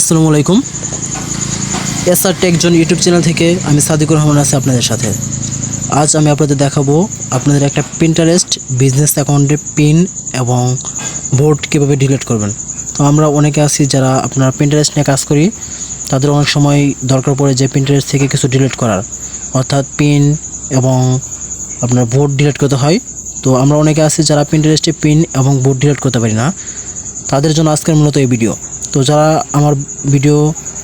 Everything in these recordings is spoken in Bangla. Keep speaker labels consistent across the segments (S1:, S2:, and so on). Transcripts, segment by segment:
S1: আসসালামু আলাইকুম। SR tech zone YouTube channel থেকে আমি সাদিকুর রহমান আছি আপনাদের সাথে। আজ আমি আপনাদের দেখাবো আপনাদের একটা পিন্টারেস্ট বিজনেস অ্যাকাউন্টে পিন এবং বোর্ড কীভাবে ডিলিট করবেন। তো আমরা অনেকে আছি যারা আপনার পিন্টারেস্ট নিয়ে কাজ করি, তাদের অনেক সময় দরকার পড়ে যে পিন্টারেস্ট থেকে কিছু ডিলিট করার, অর্থাৎ পিন এবং আপনার বোর্ড ডিলিট করতে হয়। তো আমরা অনেকে আছি যারা পিন্টারেস্টে পিন এবং বোর্ড ডিলিট করতে পারি না, তাদের জন্য আজকের মূলত এই ভিডিও। তো যারা আমার ভিডিও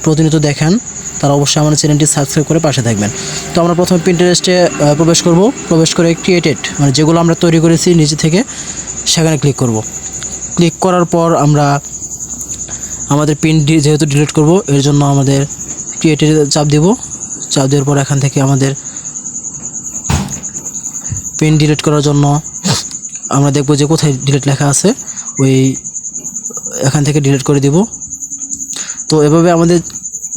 S1: প্রতিনিয়ত দেখেন তারা অবশ্যই আমার চ্যানেলটি সাবস্ক্রাইব করে পাশে থাকবেন। তো আমরা প্রথমে পিন্টারেস্টে প্রবেশ করে ক্রিয়েটেড মানে যেগুলো আমরা তৈরি করেছি নিচে থেকে সেখানে ক্লিক করব। ক্লিক করার পর আমরা আমাদের পিন যেহেতু ডিলিট করব এর জন্য আমাদের ক্রিয়েটেড চাপ দেব। চাপ দেওয়ার পর এখান থেকে আমাদের পিন ডিলিট করার জন্য আমরা দেখব যে কোথায় ডিলিট লেখা আছে, ওই এখান থেকে ডিলিট করে দেব। তো এভাবে আমাদের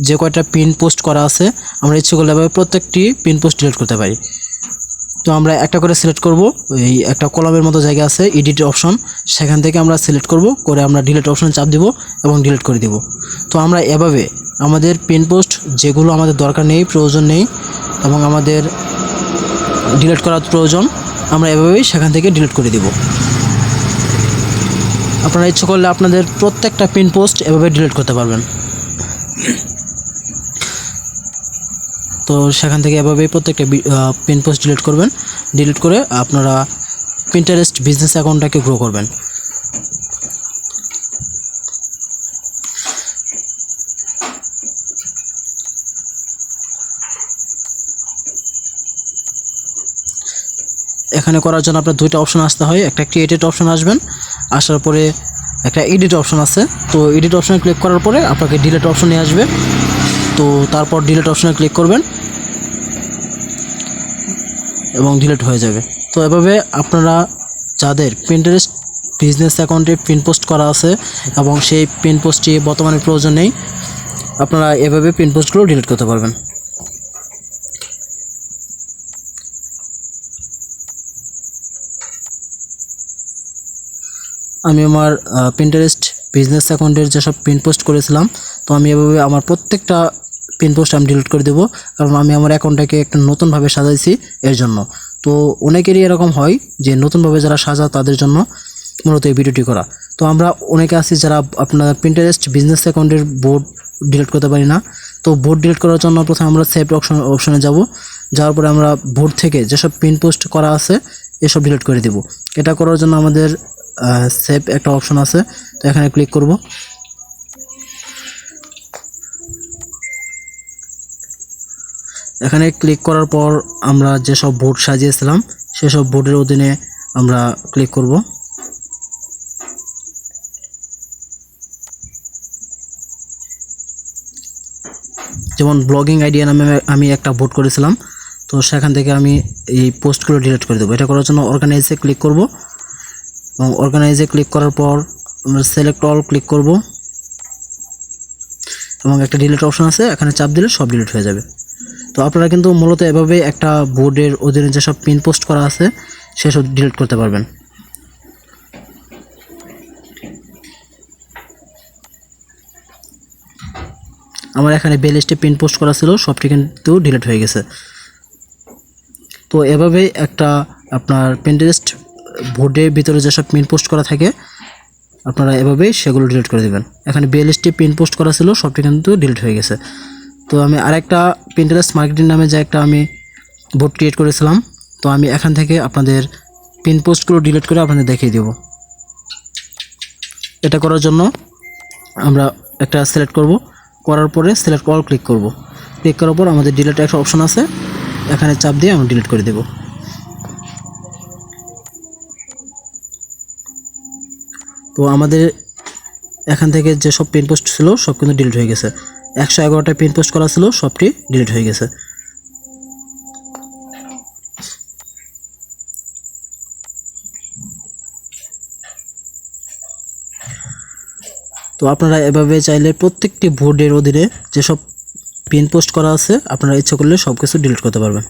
S1: যে কয়টা পিন পোস্ট করা আছে আমরা ইচ্ছে করলে এভাবে প্রত্যেকটি পিন পোস্ট ডিলিট করতে পারি। তো আমরা একটা করে সিলেক্ট করব, এই একটা কলামের মতো জায়গা আছে এডিট অপশন, সেখান থেকে আমরা সিলেক্ট করব, করে আমরা ডিলিট অপশনে চাপ দিব এবং ডিলিট করে দিব। তো আমরা এভাবে আমাদের পিন পোস্ট যেগুলো আমাদের দরকার নেই, প্রয়োজন নেই এবং আমাদের ডিলিট করার প্রয়োজন, আমরা এভাবেই সেখান থেকে ডিলিট করে দিব। আপনারা ইচ্ছে করলে আপনাদের প্রত্যেকটা পিন পোস্ট এভাবে ডিলিট করতে পারবেন। তো সেখান থেকে এভাবেই প্রত্যেকটা পিন পোস্ট ডিলিট করবেন। ডিলিট করে আপনারা পিন্টারেস্ট বিজনেস অ্যাকাউন্টটাকে গ্রো করবেন। এখানে করার জন্য আপনার দুইটা অপশন আসতে হয়, একটা ক্রিয়েটেড অপশন আসবেন, আসার পরে একটা এডিট অপশন আছে। তো এডিট অপশনে ক্লিক করার পরে আপনাকে ডিলিট অপশনে আসবে। তো তারপর ডিলিট অপশনে ক্লিক করবেন এবং ডিলিট হয়ে যাবে। তো এভাবে আপনারা যাদের পিন্টারেস্ট বিজনেস অ্যাকাউন্টে পিন পোস্ট করা আছে এবং সেই পিন পোস্টটি বর্তমানে প্রয়োজন নেই, আপনারা এভাবে পিন পোস্টগুলো ডিলিট করতে পারবেন। আমি আমার পিন্টারেস্ট বিজনেস অ্যাকাউন্টের যেসব পিন পোস্ট করেছিলাম, তো আমি এভাবে আমার প্রত্যেকটা পিন পোস্ট আমি ডিলিট করে দেবো, কারণ আমি আমার অ্যাকাউন্টটাকে একটা নতুনভাবে সাজাইছি এর জন্য। তো অনেকেরই এরকম হয় যে নতুনভাবে যারা সাজা তাদের জন্য মূলত এই ভিডিওটি করা। তো আমরা অনেকে আছি যারা আপনার পিন্টারেস্ট বিজনেস অ্যাকাউন্টের বোর্ড ডিলিট করতে পারি না। তো বোর্ড ডিলিট করার জন্য প্রথমে আমরা সেভ অপশনে যাব। যাওয়ার পরে আমরা বোর্ড থেকে যেসব পিন পোস্ট করা আছে এসব ডিলিট করে দেব। এটা করার জন্য আমাদের সেভ একটা অপশন আছে, তো এখানে ক্লিক করব। এখানে ক্লিক করার পর আমরা যেসব বোর্ড সাজিয়েছিলাম সেসব বোর্ডের অধীনে আমরা ক্লিক করব। যেমন ব্লগিং আইডিয়া নামে আমি একটা বোর্ড করেছিলাম, তো সেখান থেকে আমি এই পোস্টগুলো ডিলিট করে দেবো। এটা করার জন্য অর্গানাইজে ক্লিক করব এবং অর্গানাইজে ক্লিক করার পর আমরা সিলেক্ট অল ক্লিক করব এবং একটা ডিলিট অপশন আছে, এখানে চাপ দিলে সব ডিলিট হয়ে যাবে। তো আপনারা কিন্তু মূলত এভাবে একটা বোর্ডের অধীনে যেসব পিন পোস্ট করা আছে সেসব ডিলিট করতে পারবেন। আমার এখানে 42টি পিন পোস্ট করা ছিল, সবটি কিন্তু ডিলিট হয়ে গেছে। তো এভাবে একটা আপনার পিন্টারেস্ট বোর্ডের ভিতরে যেসব পিন পোস্ট করা থাকে আপনারা এভাবেই সেগুলো ডিলিট করে দেবেন। এখানে 42টি পিন পোস্ট করা ছিল, সবটি কিন্তু ডিলিট হয়ে গেছে। তো আমি আরেকটা পিন্টারেস্ট মার্কেটিং নামে যে একটা আমি বোর্ড ক্রিয়েট করেছিলাম, তো আমি এখান থেকে আপনাদের পিন পোস্টগুলো ডিলিট করে আপনাদের দেখিয়ে দেব। এটা করার জন্য আমরা একটা সিলেক্ট করব, করার পরে সিলেক্ট অল ক্লিক করব। ক্লিক করার পর আমাদের ডিলিট একটা অপশন আছে, এখানে চাপ দিয়ে আমরা ডিলিট করে দেব। তো আমাদের এখান থেকে যেসব পিন পোস্ট ছিল সব কিন্তু ডিলিট হয়ে গেছে। 111টা পিন পোস্ট করা ছিল, সবটি ডিলিট হয়ে গেছে। তো আপনারা এভাবে চাইলে প্রত্যেকটি বোর্ডের অধীনে যেসব পিন পোস্ট করা আছে আপনারা ইচ্ছা করলে সব কিছু ডিলিট করতে পারবেন।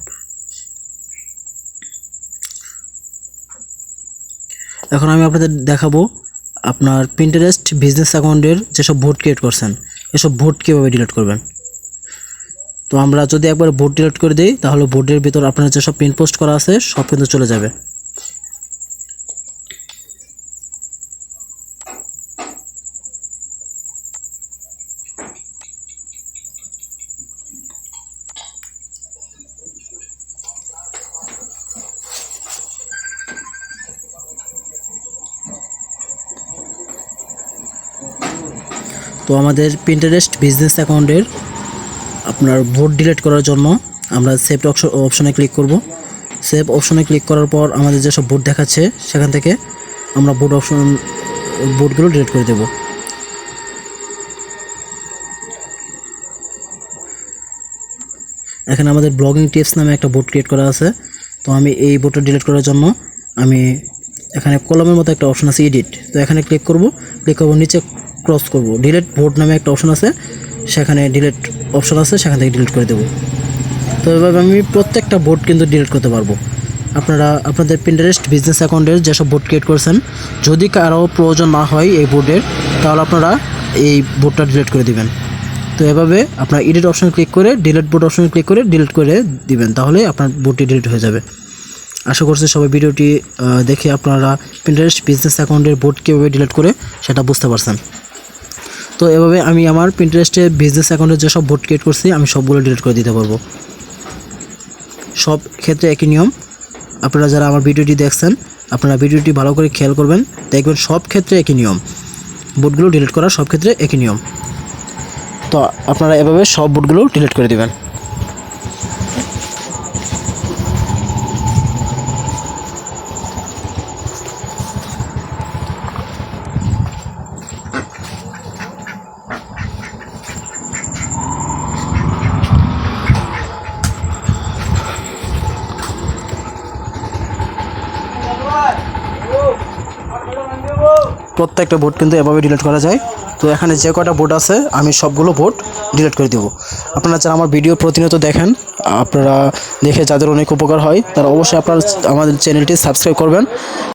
S1: এখন আমি আপনাদের দেখাবো আপনার পিন্টারেস্ট বিজনেস অ্যাকাউন্টের যেসব বোর্ড ক্রিয়েট করছেন এসব বোর্ড কীভাবে ডিলিট করবেন। তো আমরা যদি একবার বোর্ড ডিলিট করে দিই তাহলে বোর্ডের ভিতর আপনার যেসব পিন পোস্ট করা আছে সব কিন্তু চলে যাবে। তো আমাদের পিন্টারেস্ট বিজনেস অ্যাকাউন্টের আপনার বোর্ড ডিলিট করার জন্য আমরা সেভ অপশনে ক্লিক করব। সেভ অপশনে ক্লিক করার পর আমাদের যেসব বোর্ড দেখাচ্ছে সেখান থেকে আমরা বোর্ডগুলো ডিলিট করে দেব। এখানে আমাদের ব্লগিং টিপস নামে একটা বোর্ড ক্রিয়েট করা আছে। তো আমি এই বোর্ডটা ডিলিট করার জন্য আমি এখানে কলমের মতো একটা অপশন আছে এডিট, তো এখানে ক্লিক করব নিচে ক্রস করব, ডিলিট বোর্ড নামে একটা অপশন আছে, সেখানে ডিলিট অপশন আছে, সেখান থেকে ডিলিট করে দেব। তো এভাবে আমি প্রত্যেকটা বোর্ড কিন্তু ডিলিট করতে পারবো। আপনারা আপনাদের পিন্টারেস্ট বিজনেস অ্যাকাউন্টের যেসব বোর্ড ক্রিয়েট করেছেন যদি কারো প্রয়োজন না হয় এই বোর্ডের, তাহলে আপনারা এই বোর্ডটা ডিলিট করে দিবেন। তো এভাবে আপনার এডিট অপশন ক্লিক করে ডিলিট বোর্ড অপশন ক্লিক করে ডিলিট করে দিবেন, তাহলে আপনার বোর্ডটি ডিলিট হয়ে যাবে। আশা করছি সবাই ভিডিওটি দেখে আপনারা পিন্টারেস্ট বিজনেস অ্যাকাউন্টের বোর্ড কীভাবে ডিলিট করে সেটা বুঝতে পারছেন। তো এভাবে আমি আমার পিন্টারেস্টের বিজনেস অ্যাকাউন্টের যেসব বোর্ড ক্রিয়েট করছি আমি সবগুলো ডিলিট করে দিতে পারবো। সব ক্ষেত্রে একই নিয়ম। আপনারা যারা আমার ভিডিওটি দেখছেন আপনারা ভিডিওটি ভালো করে খেয়াল করবেন, দেখবেন সব ক্ষেত্রে একই নিয়ম, বোর্ডগুলো ডিলিট করার সব ক্ষেত্রে একই নিয়ম। তো আপনারা এভাবে সব বোর্ডগুলো ডিলিট করে দিবেন। প্রত্যেকটা বোর্ড কিন্তু এভাবে ডিলিট করা যায়। তো এখানে যে কটা বোর্ড আছে আমি সবগুলো বোর্ড ডিলিট করে দেবো। আপনারা যারা আমার ভিডিও প্রতিনিয়ত দেখেন, আপনারা দেখে যাদের অনেক উপকার হয় তারা অবশ্যই আমাদের চ্যানেলটি সাবস্ক্রাইব করবেন।